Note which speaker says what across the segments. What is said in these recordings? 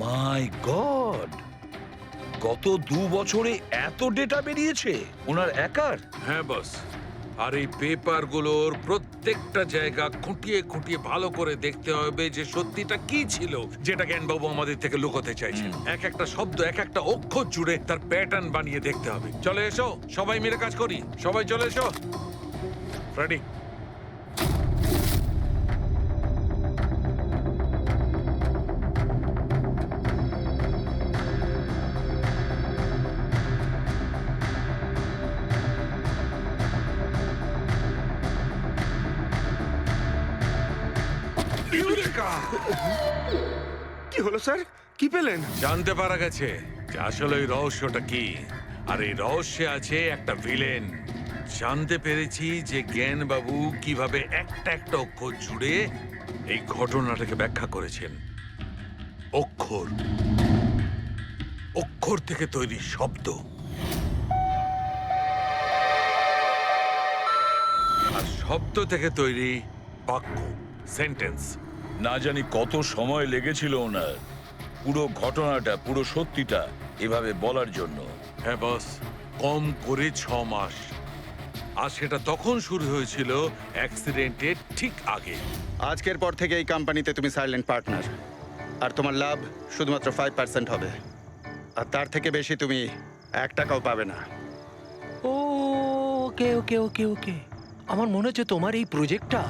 Speaker 1: মাই god, গত 2 বছরে এত ডেটা বেরিয়েছে ওনার একার?
Speaker 2: হ্যাঁ বস, আর এই পেপারগুলোর প্রত্যেকটা জায়গা খুঁটিয়ে খুঁটিয়ে ভালো করে দেখতে হবে যে সত্যিটা কি ছিল যেটা জ্ঞানবাবু আমাদের থেকে লুকোতে চাইছেন। এক একটা শব্দ, এক একটা অক্ষর জুড়ে তার প্যাটার্ন বানিয়ে দেখতে হবে। চলে এসো, সবাই মিলে কাজ করি। সবাই চলে এসো। ফ্রেডি,
Speaker 3: কি হলো স্যার? কি পেলেন?
Speaker 2: জানতে পারা গেছে যে আসলে ওই রহস্যটা কি, আর এই রহস্যে আছে একটা ভিলেন। জানতে পেরেছি যে জ্ঞানবাবু কিভাবে একটা একটা অক্ষর জুড়ে এই ঘটনাটাকে ব্যাখ্যা করেছেন। অক্ষর, অক্ষর থেকে তৈরি শব্দ, আর শব্দ থেকে তৈরি বাক্য, সেন্টেন্স।
Speaker 1: না জানি কত সময় লেগেছিল ওনার পুরো ঘটনাটা, পুরো সত্যিটা এভাবে বলার জন্য।
Speaker 2: হ্যাঁ বস, কম করে 6 মাস। আর সেটা তখন শুরু হয়েছিল অ্যাক্সিডেন্টের ঠিক আগে।
Speaker 3: আজকের পর থেকে এই কোম্পানিতে তুমি সাইলেন্ট পার্টনার, আর তোমার লাভ শুধুমাত্র 5% হবে, আর তার থেকে বেশি তুমি 1 টাকাও পাবে না।
Speaker 4: ও, ওকে ওকে ওকে ওকে, আমার মনে হচ্ছে তোমার এই প্রজেক্টটা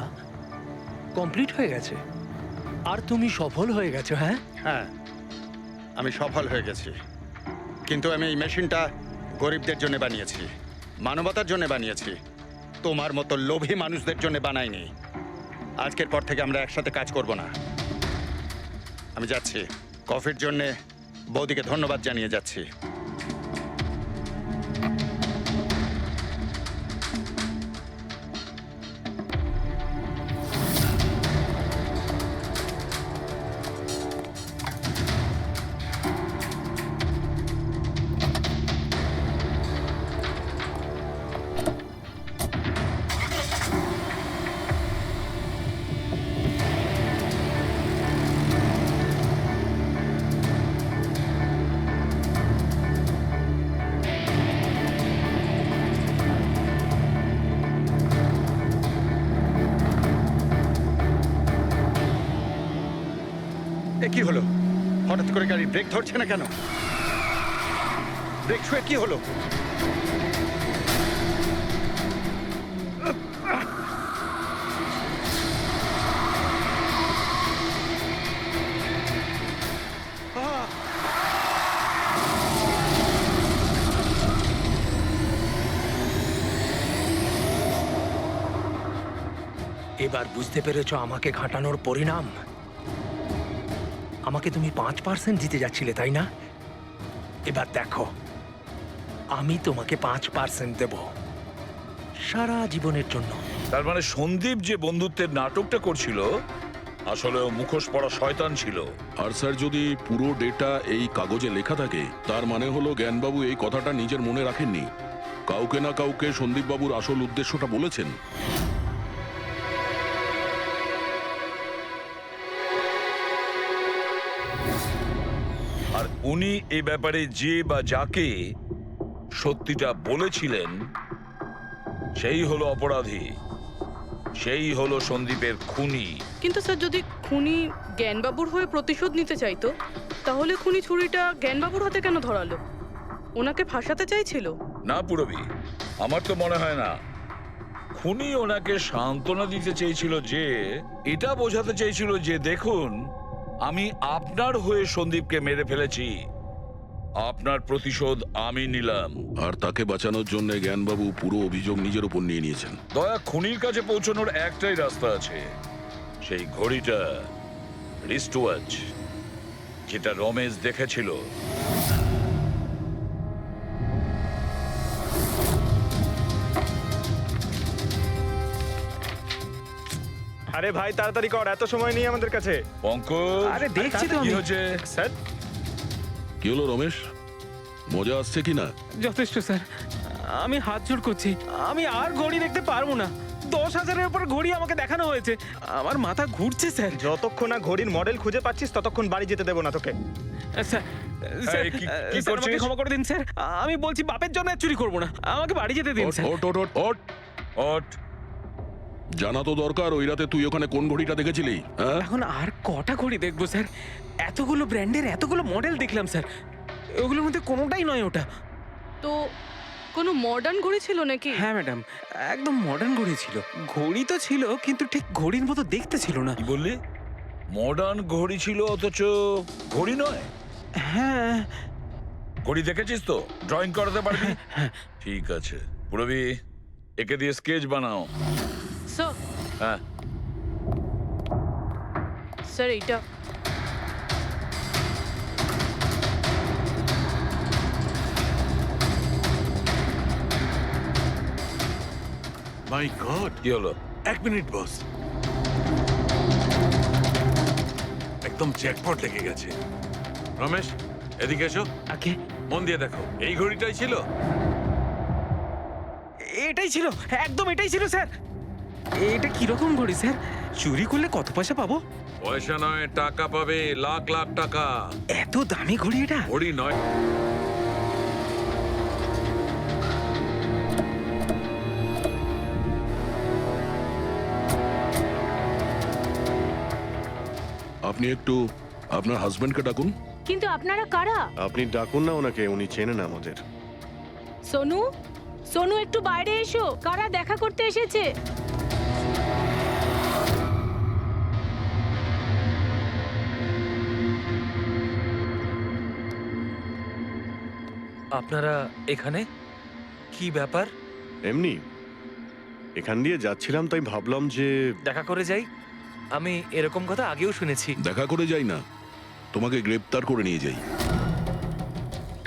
Speaker 4: কমপ্লিট হয়ে গেছে আর তুমি সফল হয়ে গেছো। হ্যাঁ,
Speaker 3: হ্যাঁ, আমি সফল হয়ে গেছি, কিন্তু আমি এই মেশিনটা গরিবদের জন্য বানিয়েছি, মানবতার জন্য বানিয়েছি, তোমার মতো লোভী মানুষদের জন্য বানাইনি। আজকের পর থেকে আমরা একসাথে কাজ করব না। আমি যাচ্ছি, কফির জন্যে বৌদিকে ধন্যবাদ জানিয়ে যাচ্ছি। এ কি হলো? হঠাৎ করে গাড়ি ব্রেক ধরছে না কেন? ব্রেক ছুঁয়ে কি হলো?
Speaker 4: এবার বুঝতে পেরেছো আমাকে ঘাটানোর পরিণাম? আমাকে তুমি 5% দিতে যাচ্ছিলে, তাই না? এবার দেখো, আমি তোমাকে 5% দেব সারা জীবনের জন্য।
Speaker 1: তার মানে সন্দীপ যে বন্ধুত্বের নাটকটা করছিল আসলে ও মুখোশ পড়া শয়তান ছিল।
Speaker 5: আর স্যার, যদি পুরো ডেটা এই কাগজে লেখা থাকে, তার মানে হলো জ্ঞানবাবু এই কথাটা নিজের মনে রাখেননি, কাউকে না কাউকে সন্দীপবাবুর আসল উদ্দেশ্যটা বলেছেন।
Speaker 1: আর উনি এই ব্যাপারে যে বা যাকে সত্যিটা বলেছিলেন সেই হলো অপরাধী, সেই হলো সন্দীপের খুনি।
Speaker 6: কিন্তু স্যার, যদি খুনি জ্ঞানবাবুর হয়ে প্রতিশোধ নিতে চাইতো, তাহলে খুনি ছুরিটা জ্ঞানবাবুর হাতে কেন ধরালো? ওনাকে ফাঁসাতে চাইছিল?
Speaker 1: না পুরবি, আমার তো মনে হয় না। খুনি ওনাকে সান্ত্বনা দিতে চেয়েছিল, যে এটা বোঝাতে চেয়েছিল যে দেখুন, আমি আপনার হয়ে সন্দীপকে মেরে ফেলেছি, আপনার প্রতিশোধ আমি নিলাম।
Speaker 5: আর তাকে বাঁচানোর জন্য জ্ঞানবাবু পুরো অভিযোগ নিজের উপর নিয়ে নিয়েছেন।
Speaker 1: দয়া, খুনির কাছে পৌঁছানোর একটাই রাস্তা আছে, সেই ঘড়িটা, রিস্ট ওয়াচ, যেটা রমেশ দেখেছিল।
Speaker 7: আরে ভাই, তাড়াতাড়ি কর, এত সময় নেই আমাদের কাছে।
Speaker 1: পঙ্কজ,
Speaker 4: আরে দেখছি তো
Speaker 1: কি
Speaker 4: আমি।
Speaker 1: হচ্ছে?
Speaker 7: স্যার,
Speaker 5: কি হলো রমেশ, মজা আসছে কি না?
Speaker 7: যথেষ্ট স্যার, আমি হাত জোড় করছি, আমি আর ঘড়ি দেখতে পারবো না।
Speaker 8: 10,000-এর উপর ঘড়ি আমাকে দেখানো হয়েছে। আমার মাথা ঘুরছে স্যার।
Speaker 7: যতক্ষণ না ঘড়ির মডেল খুঁজে পাচ্ছিস ততক্ষণ বাড়ি যেতে দেবো না তোকে।
Speaker 8: স্যার স্যার,
Speaker 1: এই, কি
Speaker 8: স্যার, আমাকে
Speaker 1: করছিস?
Speaker 8: ক্ষমা করে দিন স্যার। আমি বলছি বাপের জন্য আর চুরি করবো না, আমাকে বাড়ি যেতে দিন
Speaker 5: ওঠ,
Speaker 8: স্যার।
Speaker 5: ওঠ, ওঠ, ওঠ, ওঠ।
Speaker 1: ওঠ।
Speaker 5: জানা তো দরকার ওই রাতে তুই ওখানে কোন ঘড়িটা দেখেছিলি, হ্যাঁ?
Speaker 8: এখন আর কটা ঘড়ি দেখবো স্যার? এতগুলো ব্র্যান্ডের এতগুলো মডেল দেখলাম স্যার, ওগুলোর মধ্যে কোনোটাই নয় ওটা।
Speaker 6: তো কোনো মডার্ন ঘড়ি ছিল নাকি?
Speaker 8: হ্যাঁ ম্যাডাম, একদম মডার্ন ঘড়ি ছিল। ঘড়ি তো ছিল কিন্তু ঠিক ঘড়ির মতো দেখতে ছিল না।
Speaker 1: কি বললি? মডার্ন ঘড়ি ছিল অথচ ঘড়ি নয়?
Speaker 8: হ্যাঁ
Speaker 1: ঘড়ি দেখেছিস তো? ড্রয়িং করাতে পারবি? ঠিক আছে পুরবি, একে দিয়ে স্কেচ বানাও।
Speaker 6: স্যার,
Speaker 1: হ্যাঁ,
Speaker 6: স্যার এইটা
Speaker 2: মাই গড,
Speaker 1: কি হলো?
Speaker 2: 1 মিনিট বস, একদম জ্যাকপট লেগে গেছে। রমেশ, এদিকে এসো,
Speaker 8: আগে
Speaker 2: মন দিয়ে দেখো, এই ঘড়িটাই ছিল।
Speaker 8: এটাই ছিল, একদম এটাই ছিল স্যার। এটা কিরকম ঘড়ি স্যার? চুরি করলে কত পয়সা পাবো?
Speaker 2: পয়সা নয়, টাকা পাবে, লাখ লাখ টাকা।
Speaker 8: এত দামি ঘড়ি এটা?
Speaker 2: ঘড়ি নয়,
Speaker 5: আপনি একটু আপনার হাজবেন্ডকে ডাকুন।
Speaker 9: কিন্তু আপনারা কারা?
Speaker 10: আপনি ডাকুন না ওনাকে, উনি চেনেন আমাদের।
Speaker 9: সোনু, সোনু একটু বাইরে এসো, কারা দেখা করতে এসেছে?
Speaker 4: আপনারা এখানে কি ব্যাপার?
Speaker 10: এমনি এখান দিয়ে যাচ্ছিলাম তাই ভাবলাম যে
Speaker 4: দেখা করে যাই। আমি এরকম কথা আগেও শুনেছি।
Speaker 5: দেখা করে যাই না, তোমাকে গ্রেপ্তার করে নিয়ে যাই।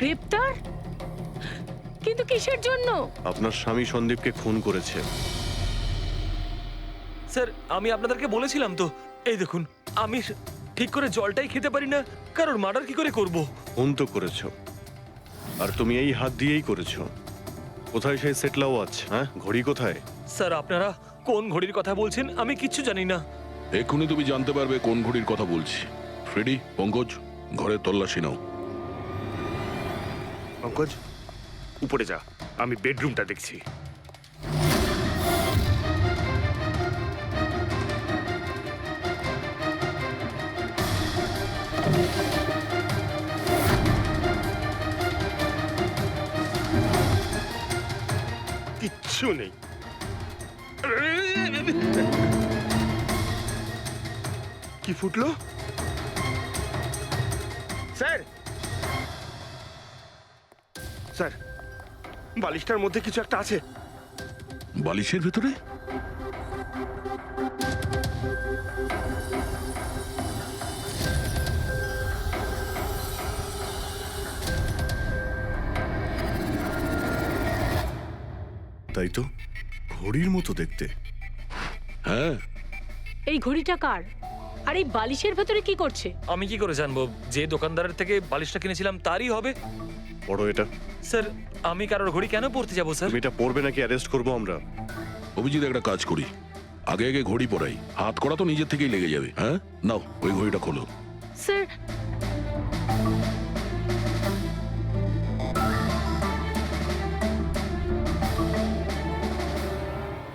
Speaker 9: গ্রেপ্তার? কিন্তু কিসের জন্য?
Speaker 10: আপনার স্বামী সন্দীপকে খুন করেছে।
Speaker 4: স্যার, আমি আপনাদেরকে বলেছিলাম তো, এই দেখুন, আমি ঠিক করে জলটাই খেতে পারি না, কারোর মার্ডার কি করে করব?
Speaker 10: খুন তো করেছো, আর তুমি এই হাত দিয়েই করেছো। কোথায় সেই সেটলা ওয়াচ? হ্যাঁ, ঘড়ি কোথায়?
Speaker 4: স্যার, আপনারা কোন ঘড়ির কথা বলছেন আমি কিচ্ছু জানি না।
Speaker 5: এক্ষুনি তুমি জানতে পারবে কোন ঘড়ির কথা বলছি। ফ্রেডি, পঙ্কজ, ঘরে তল্লাশি নাও।
Speaker 7: পঙ্কজ, উপরে যা, আমি বেডরুমটা দেখছি। কিচ্ছু নেই। কি ফুটলো? স্যার, স্যার, বালিশটার মধ্যে কিছু একটা আছে।
Speaker 5: বালিশের ভেতরে?
Speaker 10: তাই তো, ঘড়ির মতো দেখতে।
Speaker 5: হ্যাঁ,
Speaker 9: এই ঘড়িটা কার? আর এই বালিশের ভেতরে কি করছে?
Speaker 4: আমি কি করে জানবো? যে দোকানদারের থেকে বালিশটা কিনেছিলাম তারই হবে।
Speaker 10: পড়ো এটা।
Speaker 4: স্যার, আমি কারোর ঘড়ি কেন পরতে যাবো স্যার?
Speaker 10: তুমি এটা পড়বে নাকি অ্যারেস্ট করবো আমরা?
Speaker 5: অভিজিৎ, একটা কাজ করি, আগে আগে ঘড়ি পরাই, হাত করা তো নিজের থেকেই লেগে যাবে। হ্যাঁ, নাও ওই ঘড়িটা খোলো।
Speaker 9: স্যার,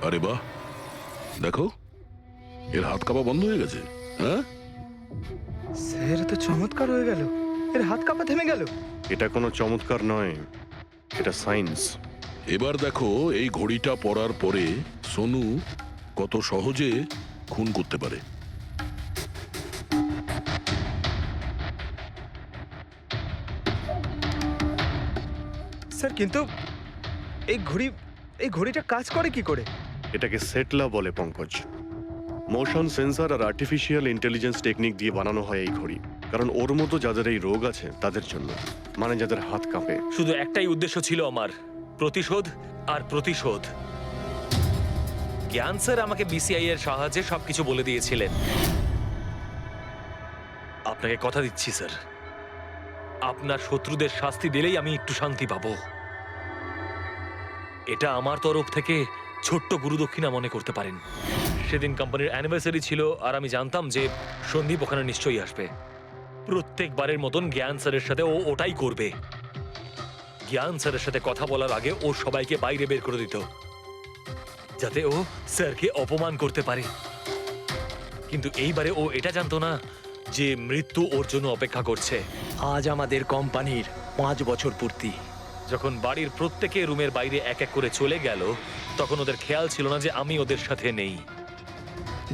Speaker 5: আরে বাহ, দেখো, এর হাত কাঁপা বন্ধ হয়ে গেছে। হ্যাঁ,
Speaker 7: স্যার, তো চমৎকার হয়ে গেল, এর হাত কাঁপা থেমে গেল।
Speaker 10: এটা কোনো চমৎকার নয়, এটা সায়েন্স।
Speaker 5: এবার দেখো এই ঘড়িটা পরার পরে সোনু কত সহজে খুন করতে পারে।
Speaker 7: স্যার, কিন্তু এই ঘড়িটা কাজ করে কি করে?
Speaker 10: এটাকে সেটলা বলে পঙ্কজ। মোশন সেন্সর আর আর্টিফিশিয়াল ইন্টেলিজেন্স টেকনিক দিয়ে বানানো হয় এই ঘড়ি, কারণ ওর মতো যাদের এই রোগ আছে তাদের জন্য, মানে যাদের হাত কাঁপে।
Speaker 4: শুধু একটাই উদ্দেশ্য ছিল আমার, প্রতিশোধ আর প্রতিশোধ। জ্ঞান স্যার আমাকে বিসিআই এর সাহায্যে সবকিছু বলে দিয়েছিলেন। আপনাকে কথা দিচ্ছি স্যার, আপনার শত্রুদের শাস্তি দিলেই আমি একটু শান্তি পাবো। এটা আমার তরফ থেকে
Speaker 11: ছোট্ট গুরুদক্ষিণা মনে করতে পারেন। সেদিন কোম্পানির অ্যানিভার্সারি ছিল আর আমি জানতাম যে সন্দীপ ওখানে নিশ্চয়ই আসবে। প্রত্যেকবারের মতন জ্ঞান স্যারের সাথে ও ওটাই করবে। জ্ঞান স্যারের সাথে কথা বলার আগে ও সবাইকে বাইরে বের করে দিত, যাতে ও স্যারকে অপমান করতে পারে। কিন্তু এইবারে ও এটা জানতো না যে মৃত্যু ওর জন্য অপেক্ষা করছে।
Speaker 4: আজ আমাদের কোম্পানির 5 বছর পূর্তি।
Speaker 11: যখন বাড়ির প্রত্যেকে রুমের বাইরে এক এক করে চলে গেল, তখন ওদের খেয়াল ছিল না যে আমি ওদের সাথে নেই।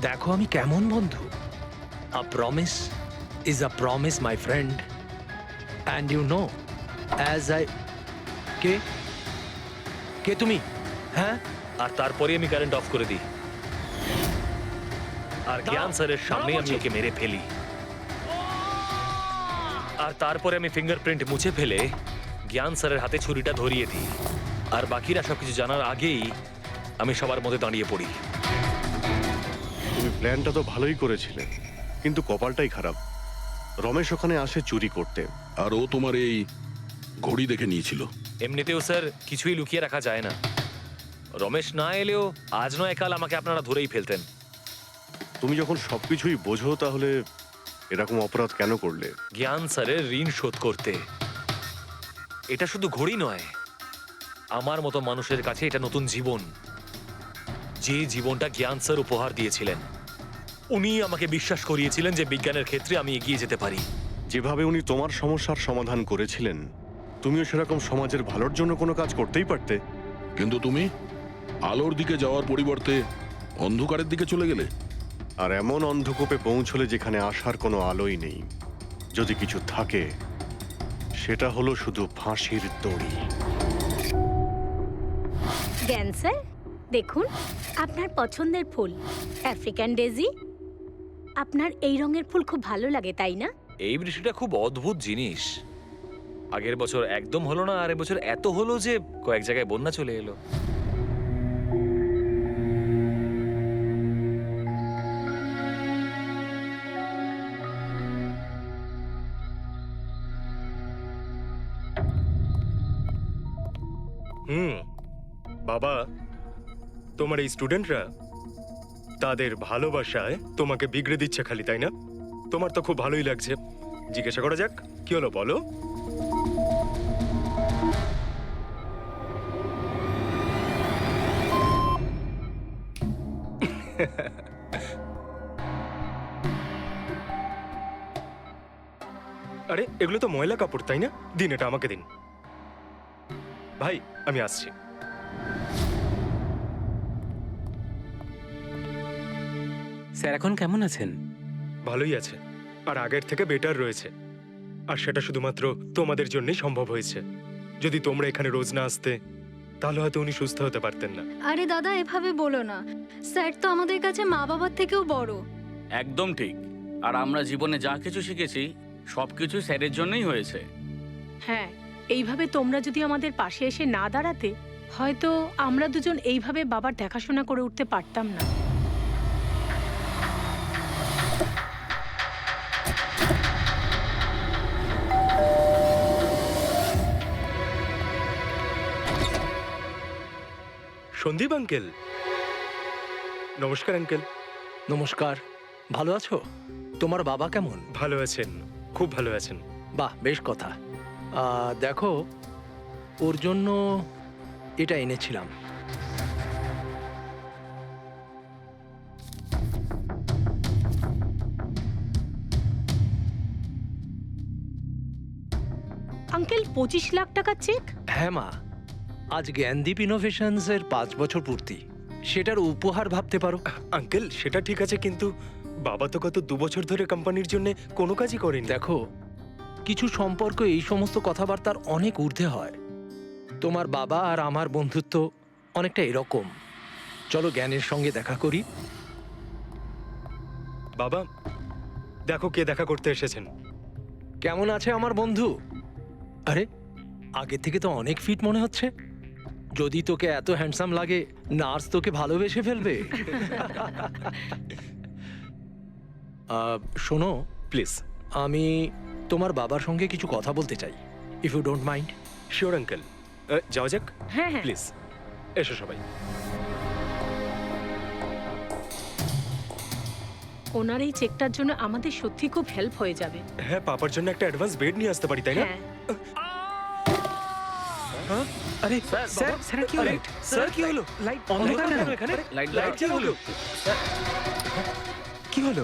Speaker 4: দেখো আমি কেমন বন্ধু। A promise is a promise my friend, and you know as I কে কে তুমি? হ্যাঁ,
Speaker 11: আর তারপরে আমি কারেন্ট অফ করে দিই আর জ্ঞান স্যারের সামনে আমি ওকে মেরে ফেলি। আর তারপরে আমি ফিঙ্গারপ্রিন্ট মুছে ফেলে জ্ঞান স্যারের হাতে ছুরিটা ধরিয়ে দিই। আর বাকিরা সবকিছু জানার আগেই আমি সবার মধ্যে দাঁড়িয়ে পড়ি।
Speaker 10: তুমি প্ল্যানটা তো ভালোই করেছিলে, কিন্তু কপালটাই খারাপ। রমেশ ওখানে আসে চুরি করতে।
Speaker 5: আর ও তোমার এই ঘড়ি দেখে নিয়েছিল।
Speaker 11: এমনিতেও স্যার কিছুই লুকিয়ে রাখা যায় না। রমেশ না এলেও আজ নয় কাল আমাকে আপনারা ধরেই ফেলতেন।
Speaker 10: তুমি যখন সবকিছুই বোঝো, তাহলে এরকম অপরাধ কেন করলে?
Speaker 11: জ্ঞান স্যারের ঋণ শোধ করতে। এটা শুধু ঘড়ি নয়, আমার মতো মানুষের কাছে এটা নতুন জীবন, যে জীবনটা জ্ঞান স্যার উপহার দিয়েছিলেন। উনি আমাকে বিশ্বাস করিয়েছিলেন যে বিজ্ঞানের ক্ষেত্রে আমি এগিয়ে যেতে পারি।
Speaker 10: যেভাবে উনি তোমার সমস্যার সমাধান করেছিলেন, তুমিও সেরকম সমাজের ভালোর জন্য কোনো কাজ করতেই পারতে।
Speaker 5: কিন্তু তুমি আলোর দিকে যাওয়ার পরিবর্তে অন্ধকারের দিকে চলে গেলে।
Speaker 10: আর এমন অন্ধকূপে পৌঁছলে যেখানে আসার কোনো আলোই নেই। যদি কিছু থাকে, সেটা হলো শুধু ফাঁসির দড়ি।
Speaker 9: জ্ঞান স্যার, দেখুন আপনার পছন্দের ফুল আফ্রিকান ডেজি। আপনার এই রঙের ফুল খুব ভালো লাগে, তাই না?
Speaker 11: এই বৃষ্টিটা খুব অদ্ভুত জিনিস। আগের বছর একদম হলো না, আর এবছর এত হলো যে কয়েক জায়গায় বন্যা চলে এলো।
Speaker 12: বাবা, তোমার এই স্টুডেন্টরা তাদের ভালোবাসায় তোমাকে বিগড়ে দিচ্ছে খালি, তাই না? তোমার তো খুব ভালোই লাগছে। জিজ্ঞাসা করা যাক, কি হলো বলো? আরে এগুলো তো ময়লা কাপড়, তাই না? দিন, এটা আমাকে দিন। ভাই, আমি আসছি।
Speaker 8: স্যার এখন কেমন আছেন?
Speaker 12: ভালোই আছে, আর আগের থেকে বেটার রয়েছে। আর সেটা শুধুমাত্র তোমাদের জন্যই সম্ভব হয়েছে। যদি তোমরা এখানে রোজ না আসতে, তাহলে হয়তো উনি সুস্থ হতে পারতেন না।
Speaker 13: আরে দাদা, এভাবে বলো না। স্যার তো আমাদের কাছে মা বাবার থেকেও বড়।
Speaker 14: একদম ঠিক। আর আমরা জীবনে যা কিছু শিখেছি সবকিছু স্যারের জন্যই হয়েছে।
Speaker 9: হ্যাঁ, এইভাবে তোমরা যদি আমাদের পাশে এসে না দাঁড়াতে, হয়তো আমরা দুজন এইভাবে বাবার দেখাশোনা করে উঠতে পারতাম না।
Speaker 12: সন্দীপ আঙ্কেল, নমস্কার আঙ্কেল।
Speaker 4: নমস্কার। ভালো আছো? তোমার বাবা কেমন?
Speaker 12: ভালো আছেন, খুব ভালো আছেন।
Speaker 4: বাহ, বেশ কথা। দেখো, ওর জন্য এটা এনেছিলাম।
Speaker 9: আঙ্কেল, 25 লাখ টাকার চেক?
Speaker 4: হ্যাঁ মা, আজ জ্ঞানদীপ ইনোভেশনস এর 5 বছর পূর্তি। সেটার উপহার ভাবতে পারো।
Speaker 12: আঙ্কেল, সেটা ঠিক আছে, কিন্তু বাবা তো গত 2 বছর ধরে কোম্পানির জন্য কোনো কাজই করেনি।
Speaker 4: দেখো, কিছু সম্পর্ক এই সমস্ত কথাবার্তার অনেক ঊর্ধ্বে হয়। তোমার বাবা আর আমার বন্ধুত্ব অনেকটা এরকম। চলো জ্ঞানের সঙ্গে দেখা করি।
Speaker 12: বাবা, দেখো কে দেখা করতে এসেছেন।
Speaker 4: কেমন আছে আমার বন্ধু? আরে, আগে থেকে তো অনেক ফিট মনে হচ্ছে। যদি তোকে এত হ্যান্ডসাম লাগে, নার্স তোকে ভালোবেসে ফেলবে। শোনো
Speaker 12: প্লিজ,
Speaker 4: আমি তোমার বাবার সঙ্গে কিছু কথা বলতে চাই, if you don't mind.
Speaker 12: Sure uncle, যাও যাক।
Speaker 9: হ্যাঁ হ্যাঁ,
Speaker 12: প্লিজ এসো সবাই।
Speaker 6: ওনার এই চেকটার জন্য আমাদের সত্যি খুব হেল্প হয়ে যাবে।
Speaker 12: হ্যাঁ, পাপার জন্য একটা অ্যাডভান্স বেড নিয়ে আসতে পারি, তাই না?
Speaker 6: হ্যাঁ,
Speaker 8: আরে স্যার স্যার কি হলো? স্যার কি হলো? লাইট অন্ধকার কেন এখানে? লাইট কি হলো? কি হলো?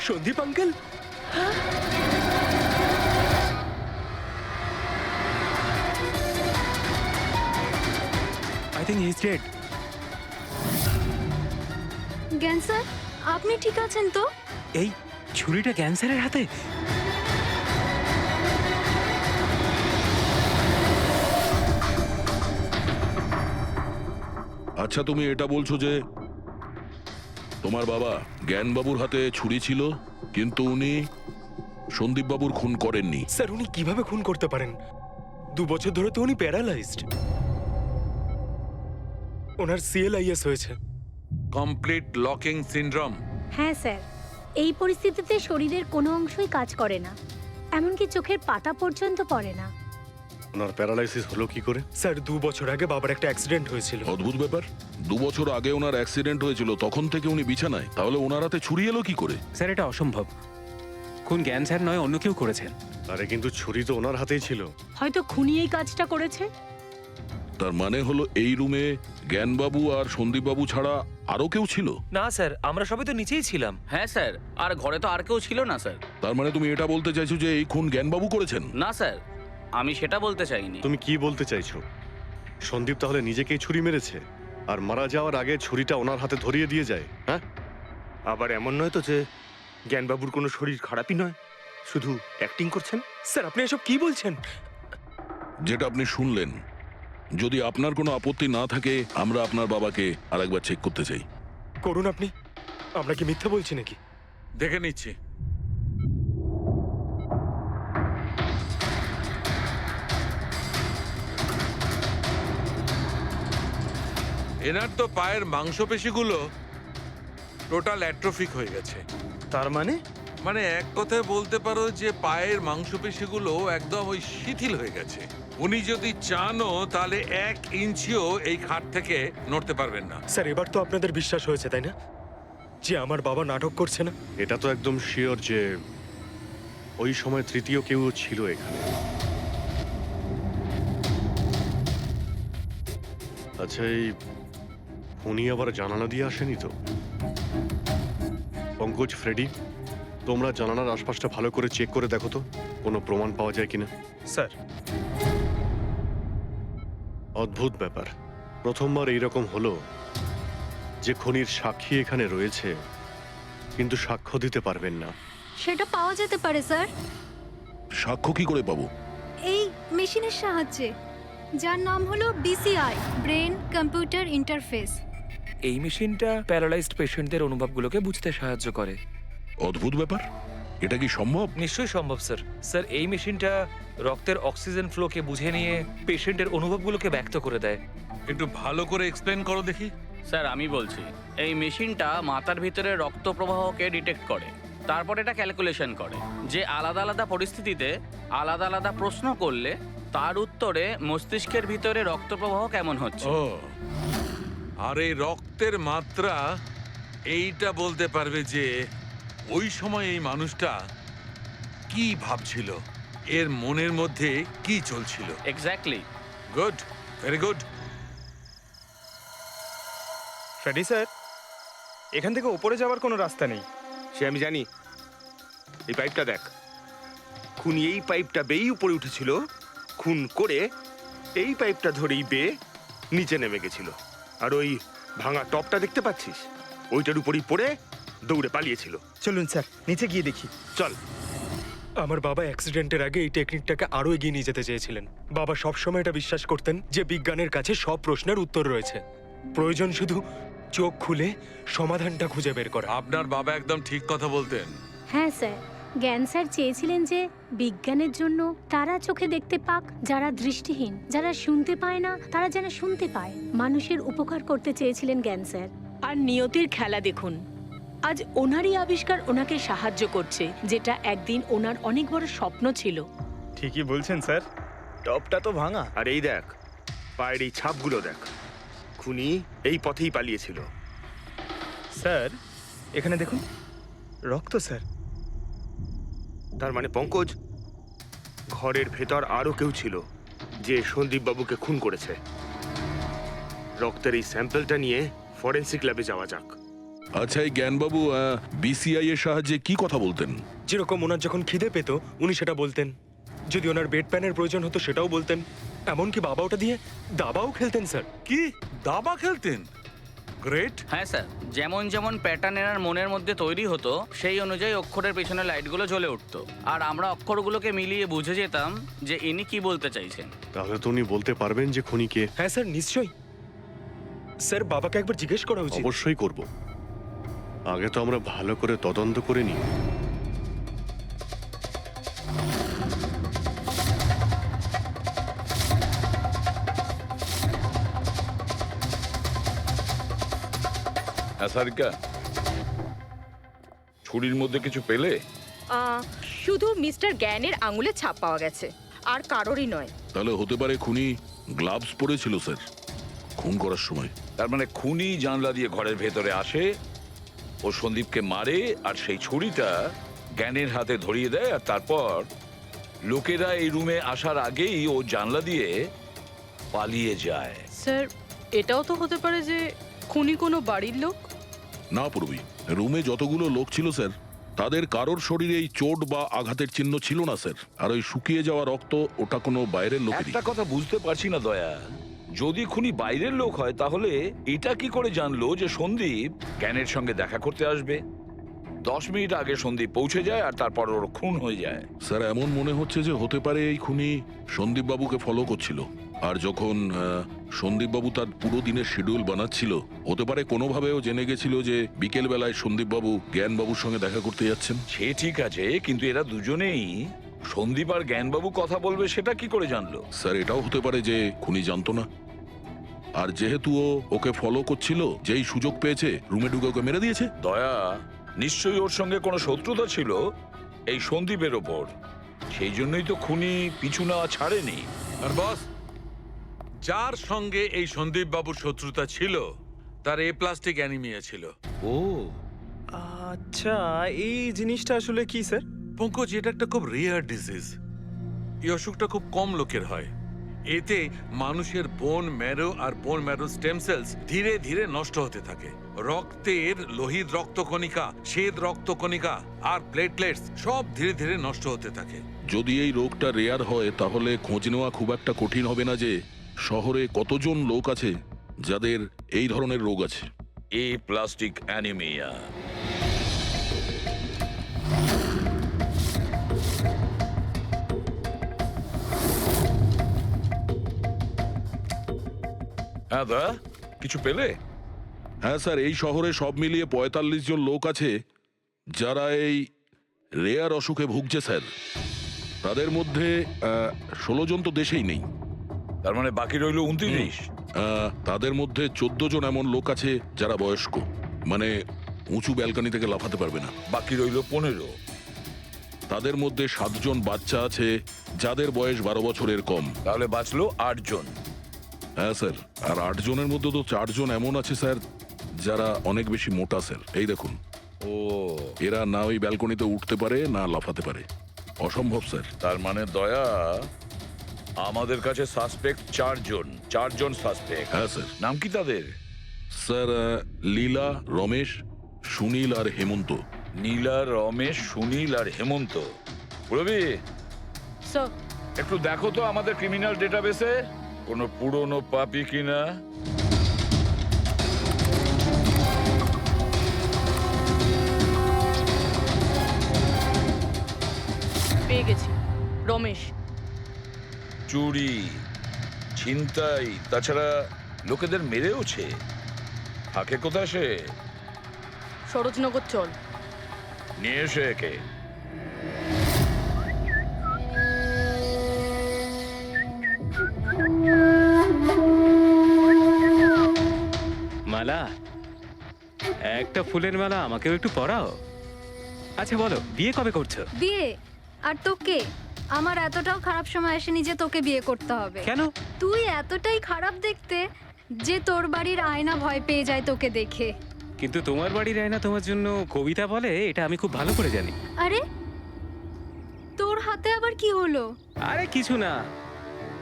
Speaker 12: Sandeep uncle?
Speaker 8: I think he is dead.
Speaker 13: Gyan sir, আপনি ঠিক আছেন তো?
Speaker 8: এই ছুরিটা ক্যান্সারের হাতে?
Speaker 5: আচ্ছা, তুমি এটা বলছো যে তোমার বাবা জ্ঞানবাবুর হাতে ছুরি ছিল, কিন্তু উনি সন্দীপবাবুর খুন করেননি।
Speaker 12: স্যার, উনি কিভাবে খুন করতে পারেন? 2 বছর ধরে তো উনি প্যারালাইজড। ওনার সিএলআইএস হয়েছে।
Speaker 2: Complete locking syndrome.
Speaker 9: হ্যাঁ স্যার, এই পরিস্থিতিতে শরীরের কোনো অংশই কাজ করে না, এমনকি চোখের পাতা পর্যন্ত পড়ে না।
Speaker 10: ওনার প্যারালাইসিস হলো কি করে?
Speaker 12: স্যার, 2 বছর আগে বাবার একটা অ্যাক্সিডেন্ট হয়েছিল।
Speaker 5: অদ্ভুত ব্যাপার, 2 বছর আগে ওনার অ্যাক্সিডেন্ট হয়েছিল, তখন থেকে উনি বিছানায়। তাহলে ওনার হাতে ছুরি এলো কি করে?
Speaker 8: স্যার, এটা অসম্ভব। খুন জ্ঞান স্যার নয়, অন্য কেউ করেছেন।
Speaker 10: আরে কিন্তু ছুরি তো ওনার হাতেই ছিল।
Speaker 6: হয়তো খুনি এই কাজটা করেছে।
Speaker 5: তার মানে হলো এই রুমে জ্ঞানবাবু আর সন্দীপবাবু ছাড়া আরো কেউ ছিল?
Speaker 11: না স্যার, আমরা সবাই তো নিচেই ছিলাম।
Speaker 14: হ্যাঁ স্যার, আর ঘরে তো আর কেউ ছিল না স্যার।
Speaker 5: তার মানে তুমি এটা বলতে চাইছো যে এই খুন জ্ঞানবাবু করেছেন?
Speaker 14: না স্যার, আমি সেটা বলতে চাইনি।
Speaker 10: তুমি কি বলতে চাইছো? সন্দীপ তাহলে নিজেকেই ছুরি মেরেছে, আর মারা যাওয়ার আগে ছুরিটা ওনার হাতে ধরিয়ে দিয়ে যায়? হ্যাঁ,
Speaker 12: আবার এমন নয় তো যে জ্ঞানবাবুর কোনো শরীর খারাপই নয়, শুধু অ্যাক্টিং করছেন? স্যার, আপনি এসব কি বলছেন?
Speaker 5: যেটা আপনি শুনলেন, যদি আপনার কোনো আপত্তি না থাকে আমরা আপনার বাবাকে আরেকবার চেক করতে চাই।
Speaker 12: করুন আপনি। আমরা কি মিথ্যা বলছি নাকি?
Speaker 2: দেখে নিচ্ছি। এনার তো পায়ের মাংসপেশিগুলো টোটাল অ্যাট্রোফিক হয়ে গেছে।
Speaker 12: তার মানে?
Speaker 2: মানে এক কথায় বলতে পারো যে পায়ের মাংসপেশিগুলো একদম ওই শিথিল হয়ে গেছে। উনি যদি চানও তাহলে 1 ইঞ্চিও এই খাট থেকে নড়তে পারবেন না।
Speaker 12: স্যার, এবার তো আপনাদের বিশ্বাস হয়েছে, তাই না, যে আমার বাবা নাটক করছে না?
Speaker 10: এটা তো একদম শিওর যে ওই সময় তৃতীয় কেউ ছিল এখানে। আচ্ছা, এই উনি আবার জানালা দিয়ে আসেনি তো? পঙ্কজ, ফ্রেডি, তোমরা জানালার আশপাশটা ভালো করে চেক করে দেখো তো কোনো প্রমাণ পাওয়া যায় কিনা।
Speaker 12: স্যার,
Speaker 10: অদ্ভুত ব্যাপার, প্রথমবার এইরকম হলো যে খুনির সাক্ষী এখানে রয়েছে কিন্তু সাক্ষ্য দিতে পারবেন না।
Speaker 13: সেটা পাওয়া যেতে পারে স্যার,
Speaker 5: সাক্ষ্য কি করে পাবো?
Speaker 13: এই মেশিনের সাহায্যে, যার নাম হলো BCI, ব্রেন কম্পিউটার ইন্টারফেস।
Speaker 11: এই মেশিনটা প্যারালাইজড পেশেন্টদের অনুভবগুলোকে বুঝতে সাহায্য করে।
Speaker 5: অদ্ভুত ব্যাপার, এটা কি সম্ভব?
Speaker 11: নিশ্চয়ই সম্ভব স্যার। স্যার, এই মেশিনটা রক্তের অক্সিজেন ফ্লোকে বুঝে নিয়ে পেশেন্টের অনুভবগুলোকে ব্যক্ত করে দেয়।
Speaker 2: একটু ভালো করে এক্সপ্লেন করো দেখি।
Speaker 14: স্যার, আমি বলছি, এই মেশিনটা মাথার ভিতরে রক্ত প্রবাহকে ডিটেক্ট করে, তারপর এটা ক্যালকুলেশন করে যে আলাদা আলাদা পরিস্থিতিতে আলাদা আলাদা প্রশ্ন করলে তার উত্তরে মস্তিষ্কের ভিতরে রক্ত প্রবাহ কেমন হচ্ছে।
Speaker 2: ও, আর এই রক্তের মাত্রা এইটা বলতে পারবে যে ওই সময় এই মানুষটা কি ভাবছিল, এর মনের মধ্যে কি চলছিল।
Speaker 14: Exactly.
Speaker 2: Good, very good.
Speaker 7: Freddie sir, এখান থেকে ওপরে যাওয়ার কোনো রাস্তা নেই।
Speaker 12: সে আমি জানি। এই পাইপটা দেখ, খুনি এই পাইপটা বেয়েই উপরে উঠেছিল, খুন করে এই পাইপটা ধরেই বেয়ে নিচে নেমে গেছিল। আর ওই ভাঙা টপটা দেখতে পাচ্ছিস, ওইটার উপরই পড়ে দৌড়ে পালিয়েছিল।
Speaker 7: চলুন স্যার, নিচে গিয়ে দেখি।
Speaker 12: চল। আমার বাবা অ্যাক্সিডেন্টের আগে এই টেকনিকটাকে আরো এগিয়ে নিয়ে যেতে চেয়েছিলেন। বাবা সবসময় এটা বিশ্বাস করতেন যে বিজ্ঞানের কাছে সব প্রশ্নের উত্তর রয়েছে, প্রয়োজন শুধু চোখ খুলে সমাধানটা খুঁজে বের করা।
Speaker 2: আপনার বাবা একদম ঠিক কথা বলতেন।
Speaker 9: হ্যাঁ স্যার, জ্ঞান স্যার চেয়েছিলেন যে বিজ্ঞানের জন্য তারা চোখে দেখতে পাক যারা দৃষ্টিহীন, যারা শুনতে পায় না তারা যেন শুনতে পায়। মানুষের উপকার করতে চেয়েছিলেন জ্ঞান স্যার।
Speaker 6: আর নিয়তির খেলা দেখুন, আজ ওনারই আবিষ্কার ওনাকে সাহায্য করছে, যেটা একদিন ওনার অনেক বড় স্বপ্ন ছিল।
Speaker 7: ঠিকই বলছেন স্যার, টপটা তো ভাঙা।
Speaker 12: আর এই দেখ, পায়ের এই ছাপগুলো দেখ, খুনি এই পথেই পালিয়েছিল।
Speaker 7: স্যার, এখানে দেখুন, রক্ত স্যার।
Speaker 12: তার মানে পঙ্কজ, ঘরের ভেতর আরো কেউ ছিল যে সন্দীপ বাবুকে খুন করেছে। রক্তের এই স্যাম্পলটা নিয়ে ফরেন্সিক ল্যাবে যাওয়া যাক।
Speaker 5: আচ্ছা, এই জ্ঞানবাবু বিসিআই এর সাহায্যে কি কথা বলতেন?
Speaker 12: যেরকম ওনার যখন খিদে পেত উনি সেটা বলতেন, যদি ওনার বেড প্যানের প্রয়োজন হতো সেটাও বলতেন, এমনকি বাবা ওটা দিয়ে দাবাও খেলতেন স্যার।
Speaker 2: কি দাবা খেলতেন? গ্রেট।
Speaker 14: হ্যাঁ স্যার, যেমন যেমন প্যাটার্ন এনার মনের মধ্যে তৈরি হতো সেই অনুযায়ী অক্ষরের পেছনে লাইটগুলো জ্বলে উঠতো, আর আমরা অক্ষরগুলোকে মিলিয়ে বুঝে যেতাম যে ইনি কি বলতে চাইছেন।
Speaker 10: তাহলে তো উনি বলতে পারবেন যে খুনি কে?
Speaker 12: হ্যাঁ স্যার, নিশ্চয়ই। স্যার, বাবাকে একবার জিজ্ঞেস করা উচিত।
Speaker 10: অবশ্যই করব। আগে তো আমরা ভালো করে তদন্ত করে নিই।
Speaker 1: সারিকা, ছুরির মধ্যে কিছু পেলে?
Speaker 6: শুধু মিস্টার জ্ঞানের আঙুলের ছাপ পাওয়া গেছে, আর কারোরই নয়।
Speaker 5: তাহলে হতে পারে খুনি গ্লাভস পরেছিল স্যার খুন করার সময়।
Speaker 1: তার মানে খুনি জানলা দিয়ে ঘরের ভেতরে আসে, ও সন্দীপকে মারে, আর সেই ছুরিটা জ্ঞানের হাতে ধরিয়ে দেয়, আর তারপর লোকেরা এই রুমে আসার আগেই ও জানলা দিয়ে পালিয়ে যায়।
Speaker 6: স্যার, এটাও তো হতে পারে যে খুনি কোনো বাড়ির লোক।
Speaker 5: না পূর্বী, রুমে যতগুলো লোক ছিল স্যার, তাদের কারোর শরীরে এই চোট বা আঘাতের চিহ্ন ছিল না স্যার। আর ওই শুকিয়ে যাওয়া রক্ত, ওটা কোনো বাইরের লোকেরই।
Speaker 1: একটা কথা বুঝতে পারছি না দয়া, যদি খুনি বাইরের লোক হয় তাহলে এটা কি করে জানলো যে সন্দীপ জ্ঞানের সঙ্গে দেখা করতে আসবে? 10 মিনিট আগে সন্দীপ পৌঁছে যায় আর তারপর ওর খুন হয়ে যায়।
Speaker 5: স্যার, এমন মনে হচ্ছে যে হতে পারে এই খুনি সন্দীপ বাবুকে ফলো করছিল, আর যখন সন্দীপ বাবু তার পুরো দিনের শিডিউল বানাচ্ছিল, হতে পারে কোনোভাবেও জেনে গেছিল যে বিকেল বেলায় সন্দীপ বাবু জ্ঞান বাবুর সঙ্গে দেখা করতে যাচ্ছেন।
Speaker 1: সে ঠিক আছে, কিন্তু এরা দুজনেই সন্দীপ আর জ্ঞানবাবু কথা বলবে সেটা কি করে জানলো?
Speaker 5: স্যার, এটাও হতে পারে যে খুনি জানতো না, আর যেহেতু ও ওকে ফলো করছিল, যেই সুযোগ পেয়েছে রুমে ঢুকে ওকে মেরে দিয়েছে।
Speaker 1: দয়া, নিশ্চয়ই ওর সঙ্গে কোনো শত্রুতা ছিল এই সন্দীপের ওপর, সেই জন্যই তো খুনি পিছু না ছাড়েনি।
Speaker 2: আর বস, যার সঙ্গে এই সন্দীপ বাবুর শত্রুতা ছিল তার এ প্লাস্টিক অ্যানিমিয়া ছিল।
Speaker 1: ও
Speaker 12: আচ্ছা, এই জিনিসটা আসলে কি স্যার?
Speaker 2: পঙ্কজ, এটা একটা খুব রেয়ার ডিজিজ। এই অসুখটা খুব কম লোকের হয়। এতে মানুষের বোন ম্যারো আর বোন ম্যারো স্টেম সেলস ধীরে ধীরে নষ্ট হতে থাকে। রক্তের লোহিত রক্তকণিকা, শ্বেত রক্তকণিকা আর প্লেটলেটস সব ধীরে ধীরে নষ্ট হতে থাকে।
Speaker 5: যদি এই রোগটা রেয়ার হয় তাহলে খোঁজ নেওয়া খুব একটা কঠিন হবে না যে শহরে কতজন লোক আছে যাদের এই ধরনের রোগ আছে।
Speaker 1: এ প্লাস্টিক অ্যানিমিয়া। হ্যাঁ দা, কিছু পেলে?
Speaker 5: হ্যাঁ স্যার, এই শহরে সব মিলিয়ে 45 জন লোক আছে যারা এই রেয়ার অসুখে ভুগছে স্যার। তাদের মধ্যে 16 জন তো দেশেই নেই।
Speaker 1: তার মানে বাকি রইল 29।
Speaker 5: তাদের মধ্যে 14 জন এমন লোক আছে যারা বয়স্ক, মানে উঁচু ব্যালকনি থেকে লাফাতে পারবে না।
Speaker 1: বাকি রইল 15।
Speaker 5: তাদের মধ্যে 7 জন বাচ্চা আছে যাদের বয়স 12 বছরের কম।
Speaker 1: তাহলে বাঁচলো 8 জন।
Speaker 5: হ্যাঁ স্যার, আর 8 জনের মধ্যে তো 4 জন এমন আছে স্যার যারা অনেক বেশি মোটা স্যার। এই দেখুন,
Speaker 1: ও
Speaker 5: এরা না ওই ব্যালকনিতে উঠতে পারে না লাফাতে পারে, অসম্ভব স্যার।
Speaker 1: তার মানে দয়া, আমাদের কাছে সাসপেক্ট 4 জন। 4 জন সাসপেক্ট।
Speaker 5: হ্যাঁ স্যার।
Speaker 1: নাম কি তাদের?
Speaker 5: স্যার, লীলা, রমেশ, সুনীল আর হেমন্ত।
Speaker 1: নীলা, রমেশ, সুনীল আর হেমন্ত। রবি,
Speaker 6: স্যার,
Speaker 1: একটু দেখো তো আমাদের ক্রিমিনাল ডেটাবেসে কোনো পুরনো পাপি কিনা।
Speaker 6: পেয়ে গেছি, রমেশ।
Speaker 1: চুরি, ছিনতাই, তাছাড়া লোকেদের মেরেওছে। থাকে কোথায় সে?
Speaker 6: সরোজনগর চল।
Speaker 1: নিয়ে এসে একে।
Speaker 8: মালা, একটা ফুলের মালা আমাকেও একটু পরাও। আচ্ছা বলো, বিয়ে কবে করছো?
Speaker 13: বিয়ে? আর তোকে? আমার এতটাও খারাপ সময় আসেনি যে তোকে বিয়ে করতে হবে।
Speaker 8: কেন?
Speaker 13: তুই এতটাই খারাপ দেখতে যে তোর বাড়ির আয়না ভয় পেয়ে যায় তোকে দেখে।
Speaker 8: কিন্তু তোমার বাড়ির আয়না তোমার জন্য কবিতা বলে এটা আমি খুব ভালো করে জানি।
Speaker 13: আরে তোর হাতে আবার কি হলো?
Speaker 8: আরে কিছু না,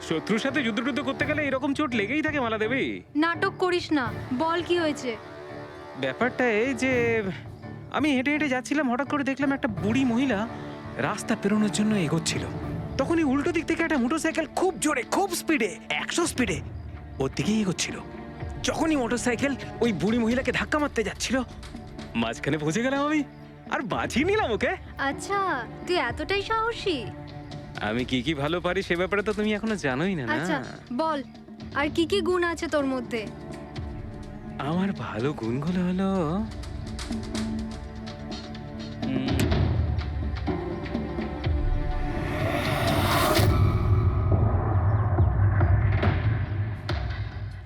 Speaker 8: শত্রুর সাথে যুদ্ধ করতে গেলে এরকম চোট লেগেই থাকে মালা দেবী।
Speaker 13: নাটক করিস না, বল কি হয়েছে?
Speaker 8: ব্যাপারটা এই যে আমি হেঁটে হেঁটে যাচ্ছিলাম, হঠাৎ করে দেখলাম একটা বুড়ি মহিলা রাস্তা পেরোনোর জন্য এগোচ্ছিল। তখনই উল্টো দিক থেকে একটা মোটরসাইকেল খুব জোরে, খুব স্পিডে, 100 স্পিডে ওর দিকেই এগোচ্ছিল। যখনই মোটরসাইকেল ওই বুড়ি মহিলাকে ধাক্কা মারতে যাচ্ছিল, মাঝখানে পৌঁছে গেলাম আমি আর বাঁচিয়ে নিলাম ওকে।
Speaker 13: আচ্ছা, তুই এতটাই সাহসী?
Speaker 8: আমি কি কি ভালো পারি সে ব্যাপারে তো তুমি এখনো জানোই না।
Speaker 13: আচ্ছা বল, আর কি কি গুণ আছে তোর মধ্যে?
Speaker 8: আমার ভালো গুণগুলো হলো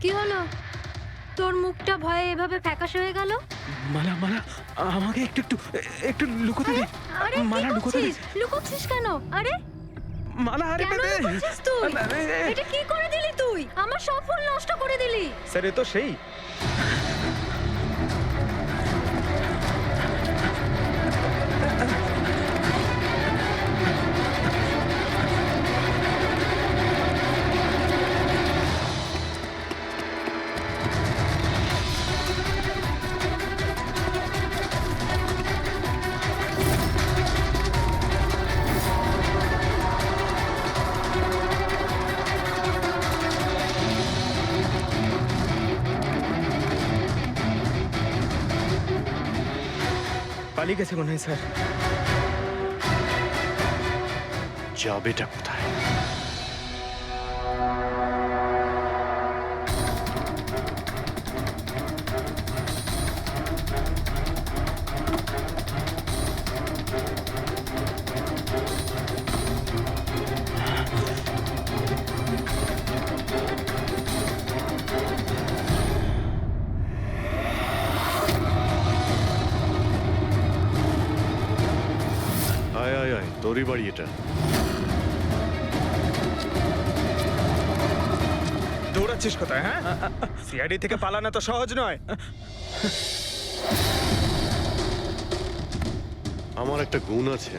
Speaker 13: কি হলো? তোর মুখটা ভয়ে এভাবে ফ্যাকাশে হয়ে গেল?
Speaker 8: মালা মালা আমাকে একটু একটু একটু লুকোতে দে।
Speaker 13: আরে
Speaker 8: মালা লুকোতে দে।
Speaker 13: লুকোচ্ছিস কেন? আরে
Speaker 8: মালা আরে
Speaker 13: কেন লুকোচ্ছিস তুই? এটা কি করে দিলি তুই? আমার সব ফুল নষ্ট করে দিলি।
Speaker 7: স্যার এ তো সেই পালিয়ে গেছে মনে হয় স্যার।
Speaker 10: যাবেটা কোথায়? আয় আয় আয়, তোরই বাড়ি এটা।
Speaker 7: দৌড়াচ্ছিস কোথায়? হ্যাঁ, সিআইডি থেকে পালানো তো সহজ নয়।
Speaker 10: আমার একটা গুণ আছে,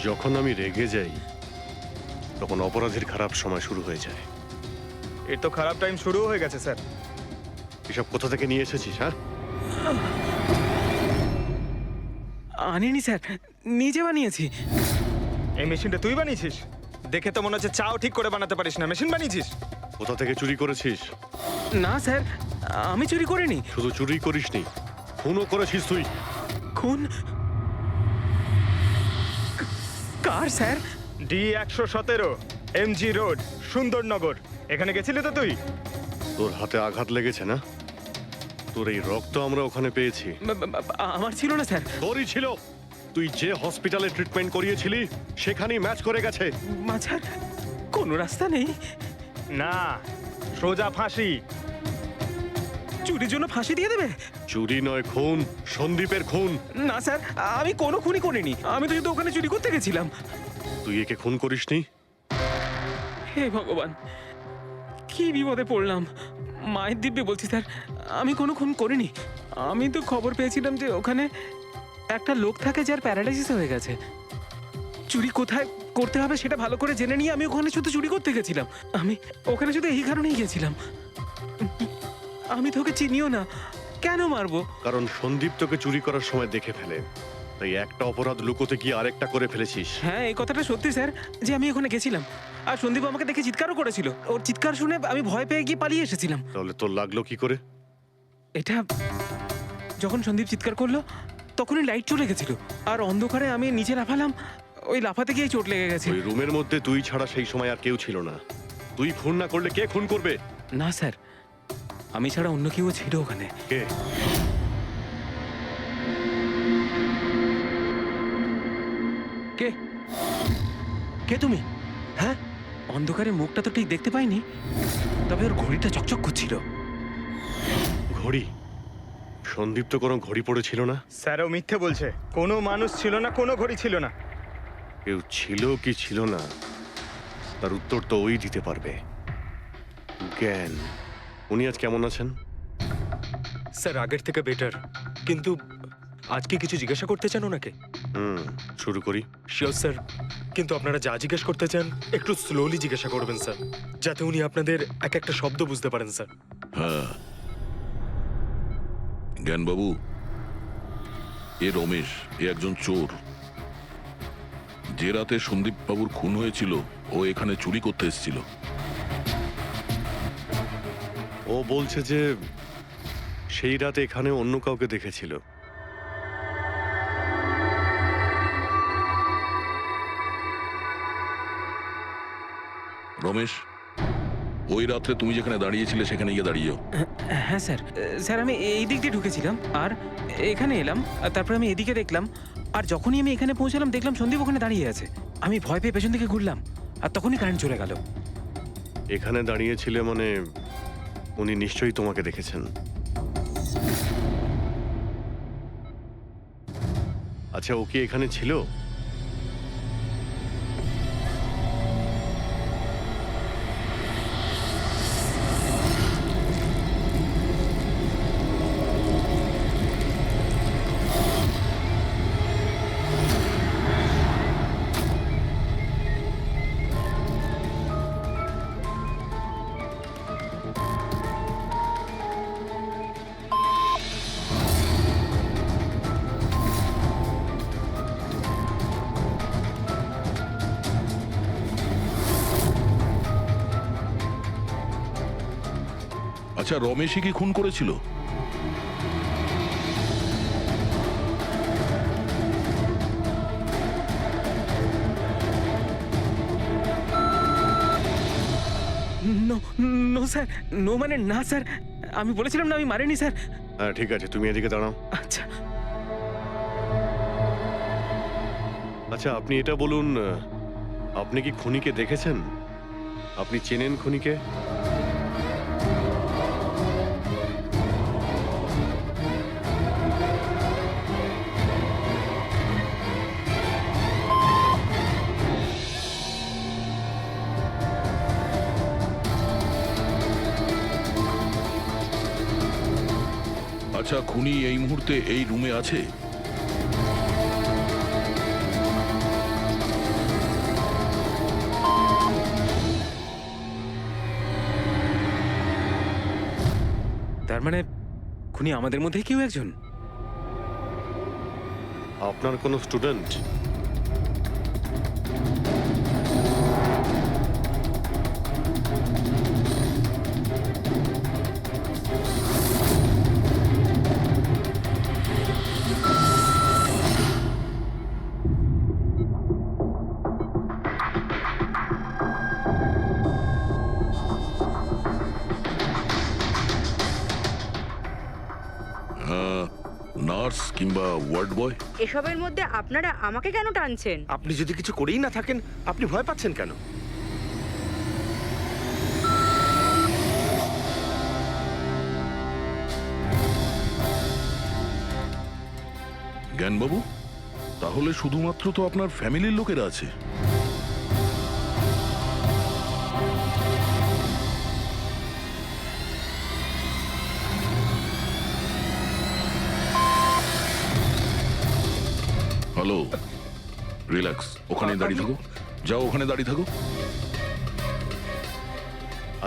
Speaker 10: যখন আমি রেগে যাই তখন অপরাধীর খারাপ সময় শুরু হয়ে যায়।
Speaker 7: এর তো খারাপ টাইম শুরু হয়ে গেছে স্যার।
Speaker 10: এসব কোথা থেকে নিয়ে এসেছিস? হ্যাঁ,
Speaker 8: আনিনি স্যার, নিজে বানিয়েছি।
Speaker 7: এই মেশিনটা তুই বানিয়েছিস? দেখে তো মনে হচ্ছে চাও ঠিক করে বানাতে পারিস না, মেশিন বানিয়েছিস।
Speaker 10: কোথা থেকে চুরি করেছিস?
Speaker 8: না স্যার, আমি চুরি করিনি।
Speaker 10: শুধু চুরি করিসনি, খুনও করেছিস তুই।
Speaker 8: খুন? কার sir?
Speaker 7: D117 MG road, Sundarnagar. এখানে গেছিলি তো তুই?
Speaker 10: তোর হাতে আঘাত লেগেছে না? তোর এই রক্ত আমরা ওখানে পেয়েছি।
Speaker 8: আমার ছিল না স্যার।
Speaker 10: তোরই ছিল। তুই যে হসপিটালে ট্রিটমেন্ট করিয়েছিলি সেখানেই ম্যাচ করে গেছে।
Speaker 8: মাঝার কোনো রাস্তা নেই?
Speaker 7: না, সোজা ফাঁসি।
Speaker 8: চুরির জন্য ফাঁসি দিয়ে দেবে?
Speaker 10: চুরি নয়, খুন। সন্দীপের খুন।
Speaker 8: না স্যার, আমি কোনো খুনই করিনি। আমি তো শুধু ওখানে চুরি করতে গেছিলাম।
Speaker 10: তুই একে খুন করিসনি?
Speaker 8: হে ভগবান, কি বিপদে পড়লাম। মায়ের দিব্যে বলছি স্যার, আমি কোনো খুন করিনি। আমি তো খবর পেয়েছিলাম যে ওখানে একটা লোক থাকে যার প্যারালাইসিস হয়ে গেছে। চুরি কোথায় করতে হবে সেটা ভালো করে জেনে নিয়ে আমি ওখানে শুধু চুরি করতে গেছিলাম। আমি ওখানে শুধু এই কারণেই গেছিলাম। আমি তোকে চিনিও না, কেন মারবো?
Speaker 10: কারণ সন্দীপ তোকে চুরি করার সময় দেখে ফেলে, তাই একটা অপরাধ লুকোতে গিয়ে আরেকটা করে ফেলেছিস।
Speaker 8: হ্যাঁ, এই কথাটা সত্যি স্যার, যে আমি ওখানে গেছিলাম আর সন্দীপ আমাকে দেখে চিৎকারও করেছিল। ওর চিৎকার শুনে আমি ভয় পেয়ে গিয়ে পালিয়ে এসেছিলাম।
Speaker 10: তাহলে তোর লাগলো কি করে?
Speaker 8: এটা যখন সন্দীপ চিৎকার করলো তখনই লাইট চলে গেছিল আর অন্ধকারে আমি নিচে লাফালাম। ওই লাফাতে গিয়ে চোট লেগে গেছে।
Speaker 10: ওই রুমের মধ্যে তুই ছাড়া সেই সময় আর কেউ ছিল না। তুই খুন না করলে কে খুন করবে?
Speaker 8: না স্যার, আমি ছাড়া অন্য কেউ ছিল ওখানে।
Speaker 10: কে?
Speaker 8: কে? কে তুমি? হ্যাঁ, অন্ধকারে মুখটা তো ঠিক দেখতে পাইনি, তবে ওর ঘড়িটা চকচক করছিল।
Speaker 10: ঘড়ি? সন্দীপ তো কোনো ঘড়ি পড়েছিল না।
Speaker 7: স্যারও মিথ্যে বলছে। কোনো মানুষ ছিল না, কোনো ঘড়ি ছিল না।
Speaker 10: কেউ ছিল কি ছিল না তার উত্তর তো ওই দিতে পারবে। জ্ঞান, উনি আজ কেমন আছেন?
Speaker 12: স্যার আগের থেকে বেটার, কিন্তু আজকে কিছু জিজ্ঞাসা করতে চান ওনাকে?
Speaker 10: শুরু করি।
Speaker 12: শিওর স্যার, কিন্তু আপনারা যা জিজ্ঞেস করতে চান একটু স্লোলি জিজ্ঞাসা করবেন স্যার, যাতে উনি আপনাদের এক একটা শব্দ বুঝতে পারেন স্যার।
Speaker 5: হ্যাঁ, জ্ঞানবাবু, এ রমেশ, এ একজন চোর। যে রাতে সন্দীপ বাবুর খুন হয়েছিল ও এখানে চুরি করতে এসেছিল।
Speaker 10: ও বলছে যে সেই রাতে এখানে অন্য কাউকে দেখেছিল।
Speaker 5: রমেশ, ওই রাত্রে তুমি যেখানে দাঁড়িয়েছিলে সেখানে গিয়ে দাঁড়িয়ে যাও।
Speaker 8: হ্যাঁ স্যার, স্যার আমি এই দিক দিয়ে ঢুকেছিলাম আর এখানে এলাম, আর তারপর আমি এদিকে দেখলাম, আর যখনই আমি এখানে পৌঁছালাম দেখলাম সন্দীপ ওখানে দাঁড়িয়ে আছে। আমি ভয় পেয়ে পেছন থেকে ঘুরলাম আর তখনই কারেন্ট চলে গেল।
Speaker 10: এখানে দাঁড়িয়েছিলে মানে উনি নিশ্চয়ই তোমাকে দেখেছেন। আচ্ছা, ও কি এখানে ছিল?
Speaker 5: আচ্ছা, রমেশই কি খুন করেছিল?
Speaker 8: নো নো স্যার, নো মানে না স্যার, আমি বলেছিলাম না আমি মারিনি স্যার।
Speaker 10: হ্যাঁ ঠিক আছে, তুমি এদিকে দাঁড়াও।
Speaker 8: আচ্ছা
Speaker 10: আচ্ছা, আপনি এটা বলুন, আপনি কি খুনিকে দেখেছেন? আপনি চেনেন খুনিকে?
Speaker 5: আচ্ছা, খুনি এই মুহূর্তে এই রুমে আছে?
Speaker 8: তার মানে খুনি আমাদের মধ্যে কেউ একজন।
Speaker 10: আপনার কোনো স্টুডেন্ট?
Speaker 5: নার্স কিংবা ওয়ার্ড বয়?
Speaker 6: এসবের মধ্যে আপনারা আমাকে কেন টানছেন?
Speaker 7: আপনি যদি কিছু করেই না থাকেন, আপনি ভয় পাচ্ছেন কেন?
Speaker 5: জ্ঞানবাবু, তাহলে শুধুমাত্র তো আপনার ফ্যামিলির লোকেরা আছে। হ্যালো, রিল্যাক্স, ওখানে দাঁড়িয়ে থাকো। যাও, ওখানে দাঁড়িয়ে থাকো।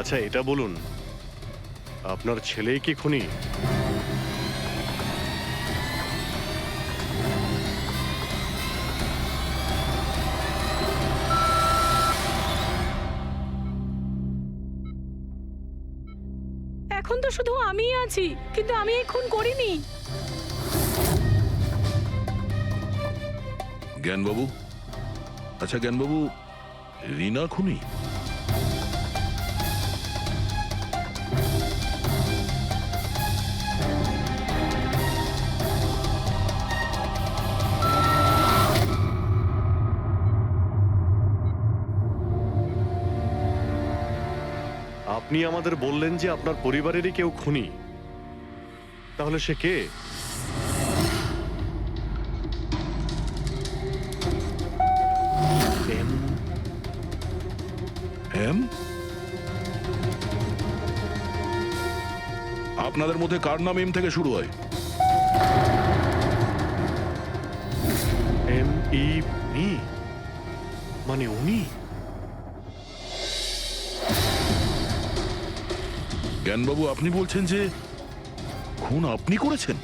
Speaker 10: আচ্ছা, এটা বলুন, আপনার ছেলেই কি খুনি?
Speaker 9: এখন তো শুধু আমিই আছি, কিন্তু আমি এই খুন করিনি।
Speaker 5: জ্ঞানবাবু, আচ্ছা জ্ঞানবাবু, রিনা খুনি?
Speaker 10: আপনি আমাদের বললেন যে আপনার পরিবারেরই কেউ খুনি, তাহলে সে কে?
Speaker 5: আপনাদের মধ্যে কার নাম এম থেকে শুরু হয়?
Speaker 10: MEE মানে উনি?
Speaker 5: জ্ঞানবাবু, আপনি বলছেন যে খুন আপনি করেছেন?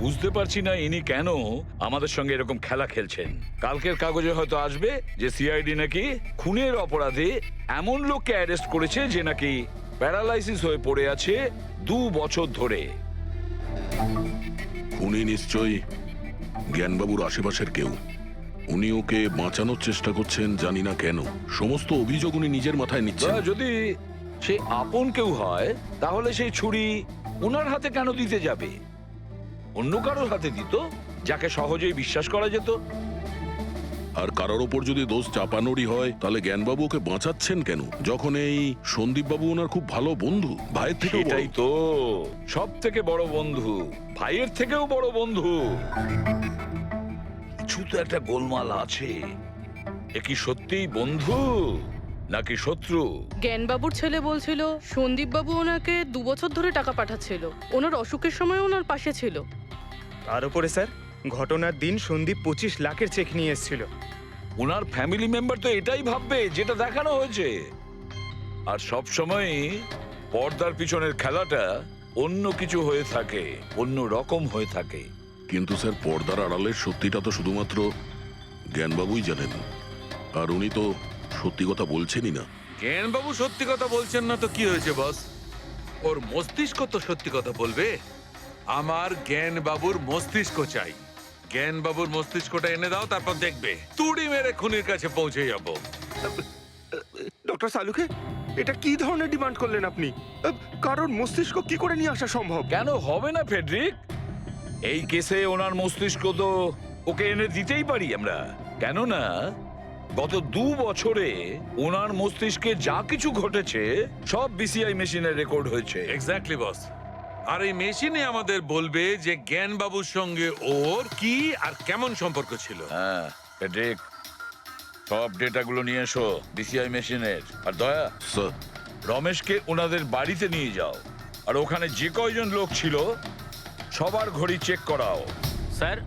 Speaker 1: বুঝতে পারছি না ইনি কেন আমাদের সঙ্গে এরকম খেলা খেলছেন। কালকের কাগজে হয়তো আসবে যে সিআইডি নাকি খুনের অপরাধে এমন লোককে অ্যারেস্ট করেছে যে নাকি প্যারালাইসিস হয়ে পড়ে আছে 2 বছর ধরে।
Speaker 5: খুনি নিশ্চয়ই জ্ঞানবাবুর আশেপাশের কেউ। উনি ওকে বাঁচানোর চেষ্টা করছেন, জানি না কেন। সমস্ত অভিযোগ উনি নিজের মাথায় নিচ্ছেন।
Speaker 1: যদি সে আপন কেউ হয় তাহলে সেই ছুরি ওনার হাতে কেন দিতে যাবে? অন্য কারোর হাতে দিত, যাকে সহজেই বিশ্বাস করা যেত।
Speaker 5: আর কারোর ওপর যদি দোষ চাপানোরই হয় তাহলে জ্ঞানবাবু ওকে বাঁচাচ্ছেন কেন, যখন এই সন্দীপবাবু ওনার খুব ভালো বন্ধু, ভাইয়ের থেকে?
Speaker 1: এটাই তো সব থেকে বড় বন্ধু, ভাইয়ের থেকেও বড় বন্ধু। কিছু তো একটা গোলমাল আছে। এ কি সত্যিই বন্ধু নাকি শত্রু?
Speaker 6: জ্ঞানবাবুর ছেলে বলছিল সন্দীপবাবু ওনাকে 2 বছর ধরে টাকা পাঠাচ্ছিল, ওনার অসুখের সময় ওনার পাশে ছিল।
Speaker 7: তার উপরে স্যার ঘটনার দিন সন্দীপ 25 লাখের চেক নিয়ে এসেছিল।
Speaker 1: ওনার ফ্যামিলি মেম্বার তো এটাই ভাববে যেটা দেখানো হয়েছে। আর সব সময় পর্দার পিছনের খেলাটা অন্য কিছু হয়ে থাকে, অন্য রকম হয়ে থাকে।
Speaker 5: কিন্তু স্যার, পর্দার আড়ালের সত্যিটা তো শুধুমাত্র জ্ঞানবাবুই জানেন, আর উনি তো সত্যি কথা বলছেনই না।
Speaker 2: জ্ঞানবাবু সত্যি কথা বলছেন না তো কি হয়েছে বস? ওর মস্তিষ্ক তো সত্যি কথা বলবে। আমার জ্ঞানবাবুর মস্তিষ্ক চাই। জ্ঞানবাবুর মস্তিষ্কটা এনে দাও, তারপর দেখবে তুড়ি মেরে খুনির কাছে পৌঁছে যাবো।
Speaker 12: ডক্টর সালুকে, এটা কি ধরনের ডিমান্ড করলেন আপনি? কারোর মস্তিষ্ক কি করে নিয়ে আসা সম্ভব?
Speaker 1: কেন হবে না ফেডরিক? এই কেসে ওনার মস্তিষ্ক তো ওকে এনে দিতেই পারি আমরা। কেননা গত 2 বছরে ওনার মস্তিষ্কে যা কিছু ঘটেছে সব বিসিআই মেশিনে রেকর্ড হয়েছে।
Speaker 2: এক্স্যাক্টলি বস। আর এই মেশিনে আমাদের বলবে যে জ্ঞানবাবুর সঙ্গে ওর কি আর কেমন সম্পর্ক ছিল।
Speaker 1: হ্যাঁ ফেডরিক, সব ডেটাগুলো নিয়ে এসো বিসিআই মেশিনের। আর দয়া,
Speaker 5: স্যার,
Speaker 1: রমেশকে ওনাদের বাড়িতে নিয়ে যাও, আর ওখানে যে কয়জন লোক ছিল সবার ঘড়ি চেক করাও।
Speaker 14: স্যার,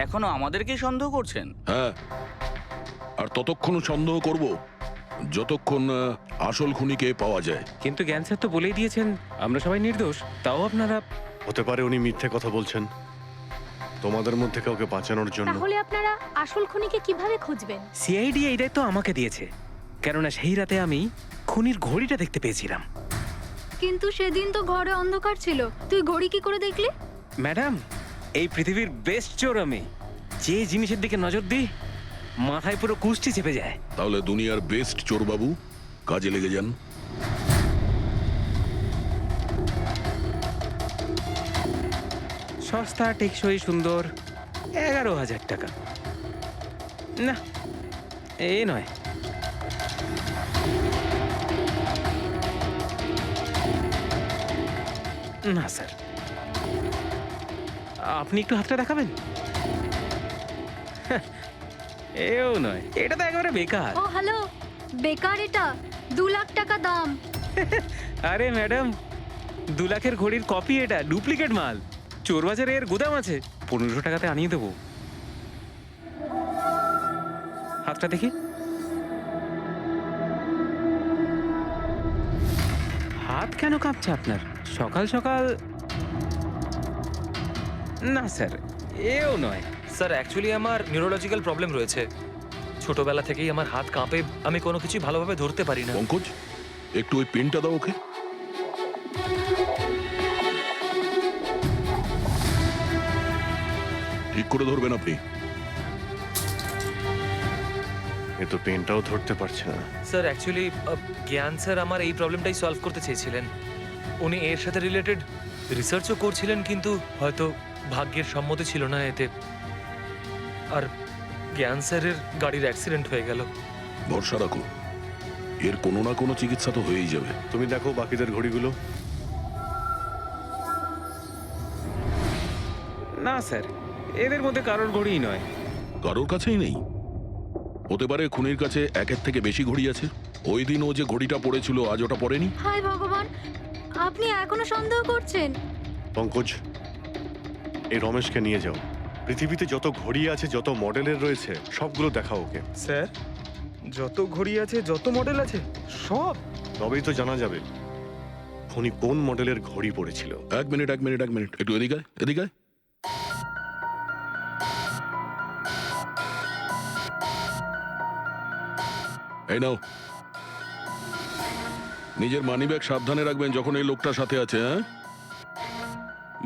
Speaker 14: এখনো আমাদেরকেই সন্দেহ করছেন?
Speaker 5: হ্যাঁ, আর ততক্ষণ সন্দেহ করব যতক্ষণ আসল খুনিকে পাওয়া যায়।
Speaker 8: কিন্তু জ্ঞান স্যার তো বলেই দিয়েছেন আমরা সবাই নির্দোষ, তাও আপনারা।
Speaker 10: হতে পারে উনি মিথ্যে কথা বলছেন তোমাদের মধ্যে কাউকে বাঁচানোর জন্য।
Speaker 9: তাহলে আপনারা আসল খুনিকে কিভাবে খুঁজবেন?
Speaker 8: সিআইডি এই দায়িত্ব আমাকে দিয়েছে, কেননা সেই রাতে আমি খুনির ঘড়িটা দেখতে পেয়েছিলাম।
Speaker 13: কিন্তু সেদিন তো ঘরে অন্ধকার ছিল, তুই ঘড়ি কি করে দেখলি?
Speaker 8: ম্যাডাম, এই পৃথিবীর বেস্ট চোর আমি। যে জিনিসের দিকে নজর দিই মাথায় পুরো কুষ্টি চেপে যায়।
Speaker 5: তাহলে দুনিয়ার বেস্ট চোরবাবু কাজে লেগে যান।
Speaker 8: সস্তা, টেকসই, সুন্দর, 11,000 টাকা। না, এ নয়। না স্যার, আপনি একটু হাতটা দেখাবেন? এও নয়, এটা তো একেবারে বেকার।
Speaker 13: ও হ্যালো, বেকার এটা? 2 লাখ টাকা দাম।
Speaker 8: আরে ম্যাডাম, 2 লাখের ঘড়ির কপি, এটা ডুপ্লিকেট মাল। চোরবাজারে এর গুদাম আছে, 1500 টাকাতে আনিয়ে দেবো। হাতটা দেখি। হাত কেন কাঁপছে আপনার সকাল সকাল? না স্যার, এও নয়।
Speaker 11: স্যার, অ্যাকচুয়ালি আমার নিউরোলজিক্যাল প্রবলেম রয়েছে। ছোটবেলা থেকেই আমার হাত কাঁপে, আমি কোনো কিছু ভালোভাবে ধরতে পারি না।
Speaker 5: পঙ্কজ, একটু ওই পেনটা দাও ওকে। ঠিক করে ধরবেন আপনি।
Speaker 10: এ তো পেনটাও ধরতে পারছে না।
Speaker 11: স্যার, অ্যাকচুয়ালি জ্ঞান স্যার আমার এই প্রবলেমটাই সলভ করতে চেয়েছিলেন। উনি এর সাথে রিলেটেড রিসার্চও করছিলেন, কিন্তু হয়তো ভাগ্যের সম্মতি ছিল না এতে। আর জ্ঞান স্যারের গাড়ির অ্যাক্সিডেন্ট হয়ে গেল।
Speaker 5: ভরসা রাখো, এর কোনো না কোনো চিকিৎসা তো হয়েই যাবে।
Speaker 10: তুমি দেখো বাকিদের ঘড়িগুলো।
Speaker 8: না স্যার, এদের মধ্যে কারোর ঘড়িই নয়।
Speaker 5: কারোর কাছেই নেই? হতে পারে খুনির কাছে 1-এর থেকে বেশি ঘড়ি আছে। ওই দিন ও যে ঘড়িটা পড়েছিল আজ ওটা পড়েনি?
Speaker 13: হায় ভগবান, আপনি এখনো সন্দেহ করছেন?
Speaker 10: পঙ্কজ, এই রমেশকে নিয়ে যাও। পৃথিবীতে যত ঘড়ি আছে, যত মডেলের রয়েছে, সবগুলো দেখাও ওকে।
Speaker 7: স্যার, যত ঘড়ি আছে, যত মডেল আছে, সব?
Speaker 10: তবেই তো জানা যাবে খুনি কোন মডেলের ঘড়ি পড়েছিল।
Speaker 5: এক মিনিট একটু এদিকে আয়, এদিকে আয়। এই নাও, নিজের মানিব্যাগ সাবধানে রাখবেন যখন এই লোকটার সাথে আছে। হ্যাঁ,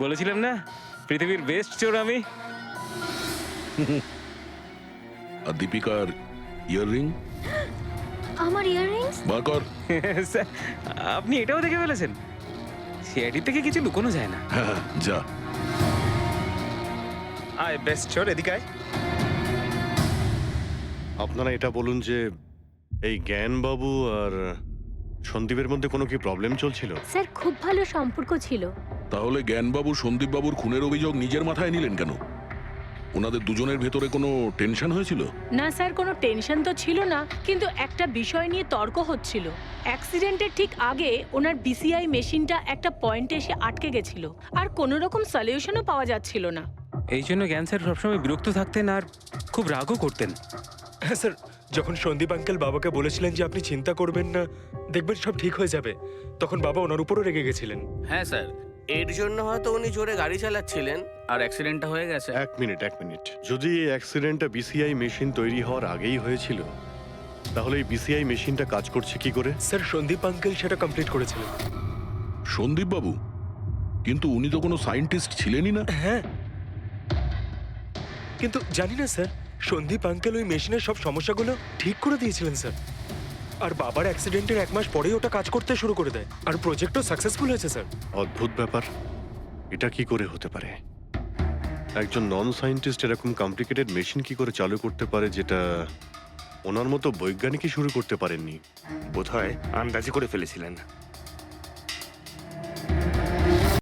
Speaker 8: বলেছিলাম না পৃথিবীর বেস্ট চোর আমি।
Speaker 5: আর দীপিকার ইয়াররিং
Speaker 13: আমার ইয়াররিংস?
Speaker 5: বার কর।
Speaker 8: স্যার, আপনি এটাও দেখে ফেলেছেন? সিআইডি থেকে কিছু লুকোনো যায় না।
Speaker 5: হ্যাঁ, যা।
Speaker 7: আয় বেস্ট চোর, এদিকে আয়।
Speaker 10: আপনারা এটা বলুন যে এই জ্ঞানবাবু আর সন্দীপের মধ্যে কোনো কি প্রবলেম চলছিল?
Speaker 9: স্যার, খুব ভালো সম্পর্ক ছিল।
Speaker 5: তাহলে জ্ঞানবাবু সন্দীপবাবুর খুনের অভিযোগ নিজের মাথায় নিলেন কেন? ওনাদের দুজনের ভেতরে কোনো টেনশন হয়েছিল?
Speaker 9: না স্যার, কোনো টেনশন তো ছিল না, কিন্তু একটা বিষয় নিয়ে তর্ক হচ্ছিল। অ্যাক্সিডেন্টের ঠিক আগে ওনার বিসিআই মেশিনটা একটা পয়েন্টে এসে আটকে গেছিল, আর কোনো রকম সলিউশনও পাওয়া যাচ্ছিল না।
Speaker 8: এই জন্য জ্ঞান স্যার সবসময় বিরক্ত থাকতেন আর খুব রাগও করতেন।
Speaker 12: হ্যাঁ স্যার, যখন সন্দীপ আঙ্কেল বাবাকে বলেছিলেন যে আপনি চিন্তা করবেন না, দেখবেন সব ঠিক হয়ে যাবে, তখন বাবা ওনার উপরও রেগে গেছিলেন।
Speaker 14: হ্যাঁ স্যার, এর জন্য হয়তো উনি জোরে গাড়ি চালাচ্ছিলেন আর অ্যাক্সিডেন্টটা হয়ে গেছে।
Speaker 10: এক মিনিট। যদি এই অ্যাক্সিডেন্টটা বিসিআই মেশিন তৈরি হওয়ার আগেই হয়েছিল, তাহলে এই বিসিআই মেশিনটা কাজ করছে কি করে?
Speaker 12: স্যার, সন্দীপ আঙ্কেল সেটা কমপ্লিট করেছিলেন।
Speaker 5: সন্দীপবাবু? কিন্তু উনি তো কোনো সায়েন্টিস্ট ছিলেনই না।
Speaker 12: হ্যাঁ, কিন্তু জানি না স্যার, সন্দীপ আঙ্কেল ওই মেশিনের সব সমস্যাগুলো ঠিক করে দিয়েছিলেন স্যার। আর বাবার অ্যাক্সিডেন্টের 1 মাস পরেই ওটা কাজ করতে শুরু করে দেয়, আর প্রজেক্টও সাকসেসফুল হয়েছে স্যার।
Speaker 10: অদ্ভুত ব্যাপার, এটা কি করে হতে পারে? একজন নন সায়েন্টিস্ট এরকম কমপ্লিকেটেড মেশিন কি করে চালু করতে পারে, যেটা ওনার মতো বৈজ্ঞানিকই শুরু করতে পারেননি?
Speaker 7: বোধহয় আন্দাজি করে ফেলেছিলেন।